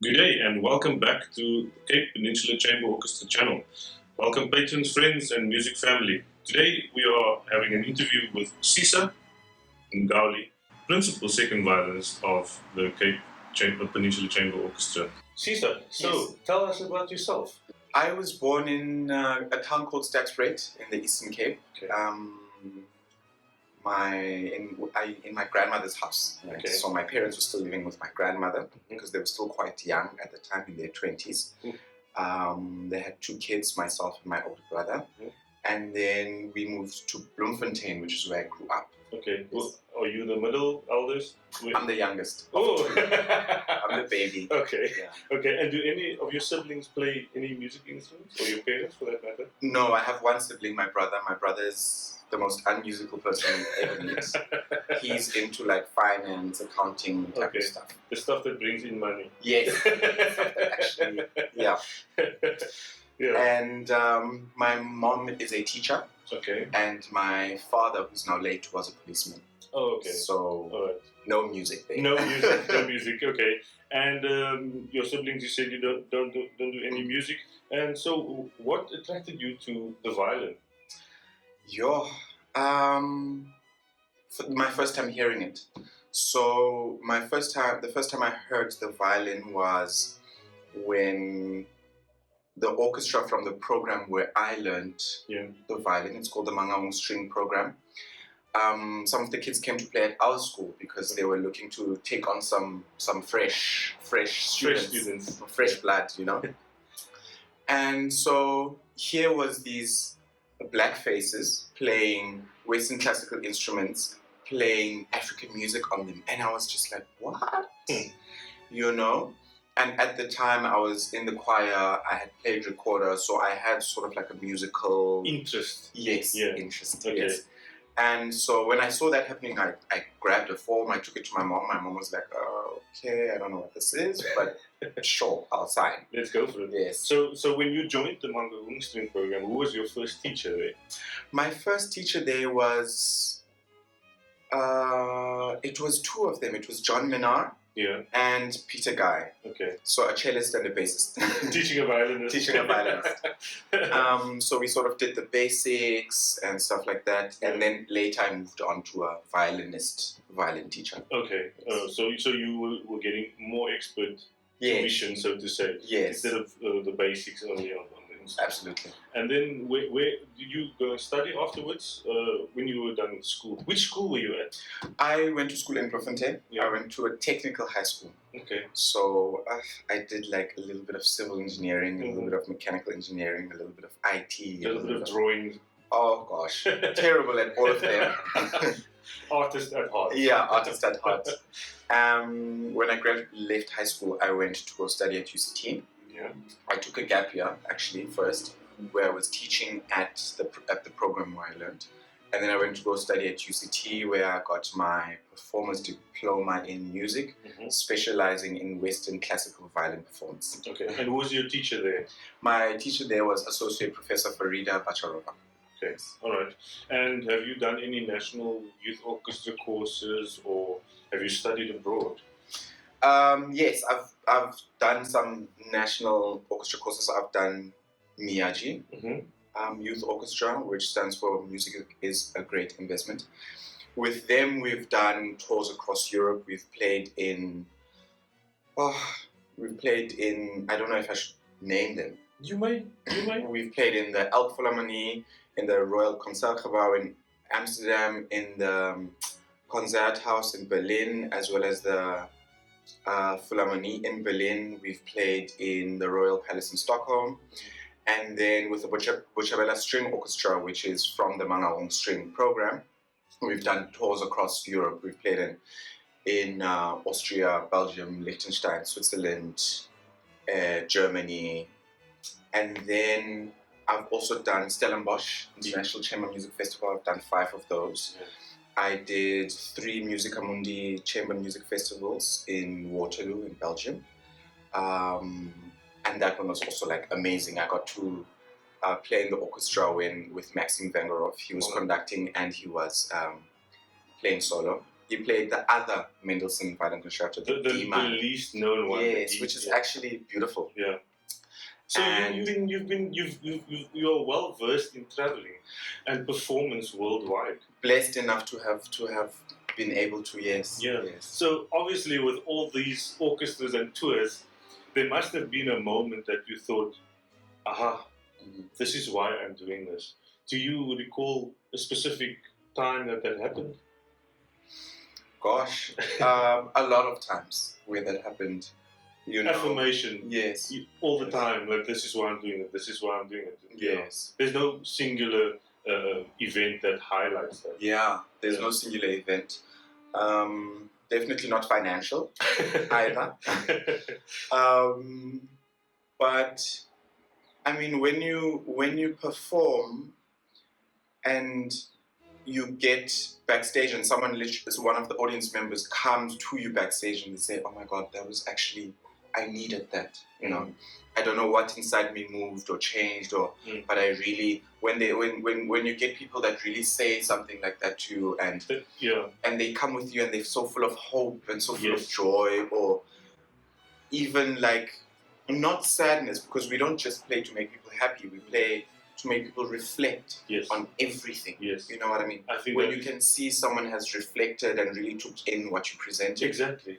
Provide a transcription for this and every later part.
Good day and welcome back to Cape Peninsula Chamber Orchestra channel. Welcome patrons, friends and music family. Today we are having an interview with Sisa Mgauli, Principal Second Violinist of the Peninsula Chamber Orchestra. Sisa, Yes. tell us about yourself. I was born in a town called Stadspruit in the Eastern Cape. Okay. In my grandmother's house. Right? Okay. So my parents were still living with my grandmother because they were still quite young at the time, in their 20s. They had two kids, myself and my older brother. And then we moved to Bloemfontein, which is where I grew up. Okay. Well, are you the middle eldest? I'm the youngest. Oh. I'm the baby. Okay. Yeah. Okay. And do any of your siblings play any music instruments, or your parents, for that matter? No, I have one sibling, my brother. My brother is the most unmusical person you ever meet. He's into like finance, accounting type of stuff. The stuff that brings in money. Yes. Actually, yeah. Yeah. And my mom is a teacher. Okay. And my father, who's now late, was a policeman. Oh, okay. So no music there. No music. No music. Okay. And your siblings, you said you don't do any music. And so, what attracted you to the violin? My first time hearing it. So the first time I heard the violin was when the orchestra from the program where I learned the violin. It's called the Mangaung String Program. Some of the kids came to play at our school because they were looking to take on some fresh students, fresh blood, you know. And so here was these black faces playing Western classical instruments, playing African music on them, and I was just like, what? You know? And at the time I was in the choir, I had played recorder, so I had sort of like a musical interest. Yes, interest. Okay. Yes. And so when I saw that happening, I grabbed a form, I took it to my mom. My mom was like, okay, I don't know what this is, but sure, I'll sign. Let's go for it. Yes. So when you joined the Mangaung String Program, who was your first teacher there? My first teacher there was, it was two of them. It was John Minar. Yeah. And Peter Guy. Okay. So a cellist and a bassist. Teaching a violinist. Teaching a violinist. So we sort of did the basics and stuff like that. And then later I moved on to a violin teacher. Okay. So you were getting more expert tuition, so to say. Yes. Instead of the basics only on the instrument. Absolutely. And then where did you go and study afterwards when you were done with school? Which school were you at? I went to school in Bloemfontein. Yeah. I went to a technical high school. Okay. So I did like a little bit of civil engineering, a little bit of mechanical engineering, a little bit of IT. A little bit of drawing. Oh gosh, terrible at all of them. Artist at heart. Yeah, artist at heart. When I left high school, I went to go study at UCT. Yeah. I took a gap year actually first, where I was teaching at the program where I learned, and then I went to go study at UCT, where I got my performance diploma in music, specializing in Western classical violin performance. Okay. And who was your teacher there? My teacher there was Associate Professor Farida Bacharova. Okay. All right. And have you done any national youth orchestra courses, or have you studied abroad? Yes, I've done some national orchestra courses. I've done MIAGI, Youth Orchestra, which stands for Music is a Great Investment. With them, we've done tours across Europe. We've played in, I don't know if I should name them. You might. We've played in the Elk Philharmonie, in the Royal Concertgebouw in Amsterdam, in the Concerthaus in Berlin, as well as the Philharmonie in Berlin. We've played in the Royal Palace in Stockholm, and then with the Buchabella String Orchestra, which is from the Mangaung String Program, we've done tours across Europe. We've played in Austria, Belgium, Liechtenstein, Switzerland, Germany, and then I've also done Stellenbosch International Chamber Music Festival. I've done 5 of those. Yeah. I did 3 Musica Mundi Chamber Music Festivals in Waterloo in Belgium. And that one was also like amazing. I got to play in the orchestra with Maxim Vengerov. He was conducting and he was playing solo. he played the other Mendelssohn violin concerto, the The D minor. least known one. Yes, which is actually beautiful. Yeah. So you're well versed in traveling and performance worldwide. Blessed enough to have been able to, yes. Yeah. Yes. So obviously, with all these orchestras and tours, there must have been a moment that you thought, "Aha, this is why I'm doing this." Do you recall a specific time that happened? Gosh, a lot of times where that happened. You know, affirmation. Yes. All the time, like, this is why I'm doing it. This is why I'm doing it. Yes. There's no singular event that highlights that. Yeah, there's no singular event. Definitely not financial either. But I mean, when you perform and you get backstage and someone, one of the audience members, comes to you backstage and they say, "Oh my God, that was actually, I needed that." You know, I don't know what inside me moved or changed, but I really, when you get people that really say something like that to you, and they come with you and they're so full of hope and so full of joy, or even like not sadness, because we don't just play to make people happy, we play to make people reflect on everything. Yes. You know what I mean? I think when you can see someone has reflected and really took in what you presented. Exactly.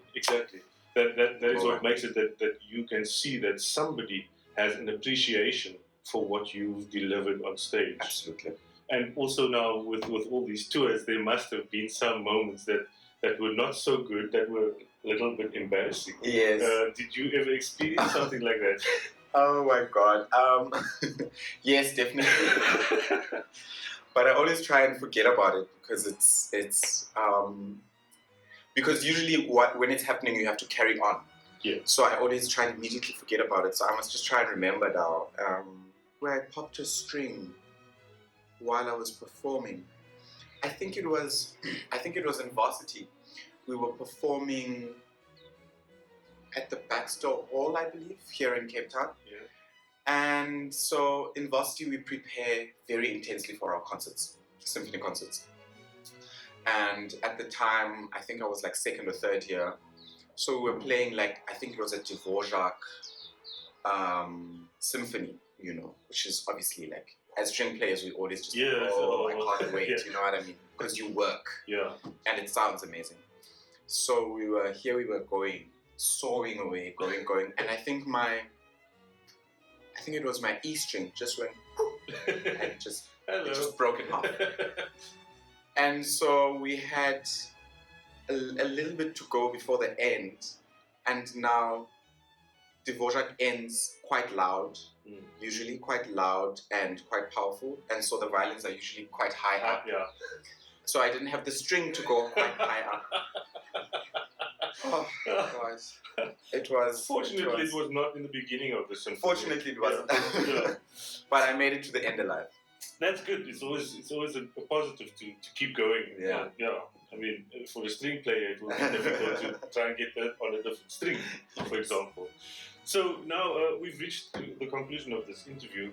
That is what makes it that you can see that somebody has an appreciation for what you've delivered on stage. Absolutely. And also now with all these tours, there must have been some moments that were not so good, that were a little bit embarrassing. Yes. Did you ever experience something like that? Oh my God. Yes, definitely. But I always try and forget about it, because it's because usually when it's happening, you have to carry on. Yeah. So I always try and immediately forget about it. So I must just try and remember now. Where I popped a string while I was performing. I think it was in varsity. We were performing at the Baxter Hall, I believe, here in Cape Town. Yeah. And so in varsity, we prepare very intensely for our concerts, symphony concerts. And at the time, I think I was like second or third year. So we were playing, like, I think it was a Dvorak symphony, you know, which is obviously, like, as string players, we always just, I can't wait, you know what I mean? Because you work. Yeah. And it sounds amazing. So we were going, soaring away, going. And I think it was my E string just went, and it just broke in half. And so we had a little bit to go before the end. And now Dvorak ends quite loud, usually quite loud and quite powerful. And so the violins are usually quite high up. Yeah. So I didn't have the string to go quite high up. Oh, gosh. It was... Fortunately, it was not in the beginning of the symphony. Fortunately, it wasn't. Yeah. But I made it to the end alive. That's good. It's always a positive to keep going. Yeah. I mean, for a string player, it will be difficult to try and get that on a different string, for example. So now we've reached the conclusion of this interview.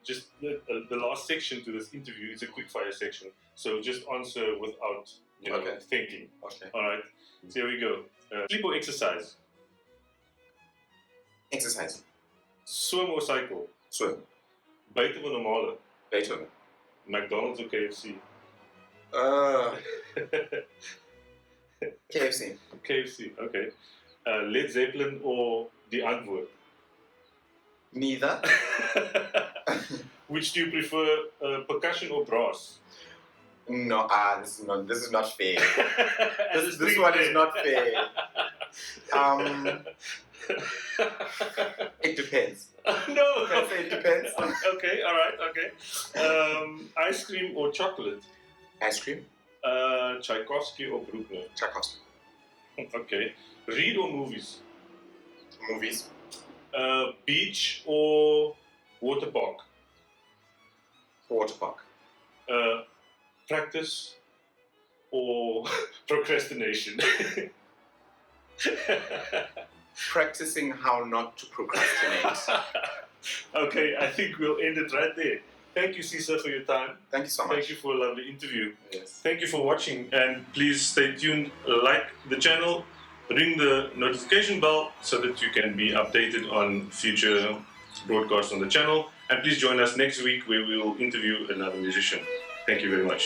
Just the last section to this interview is a quick fire section. So just answer without thinking. Okay. All right. So here we go. Sleep or exercise? Exercise. Swim or cycle? Swim. Beethoven or Mahler? Beethoven. McDonald's or KFC? KFC. KFC, okay. Led Zeppelin or The Antwoord? Neither. Which do you prefer, percussion or brass? No, this is not fair. this one is not fair. It depends. No. Can I say it depends? Okay, all right, okay. Ice cream or chocolate? Ice cream. Tchaikovsky or Bruckner? Tchaikovsky. Okay. Read or movies? Movies. Beach or water park? Water park. Practice or procrastination? Practicing how not to procrastinate. Okay, I think we'll end it right there. Thank you, Sisa, for your time. Thank you so much. Thank you for a lovely interview. Yes. Thank you for watching, and please stay tuned, like the channel, ring the notification bell so that you can be updated on future broadcasts on the channel. And please join us next week where we will interview another musician. Thank you very much.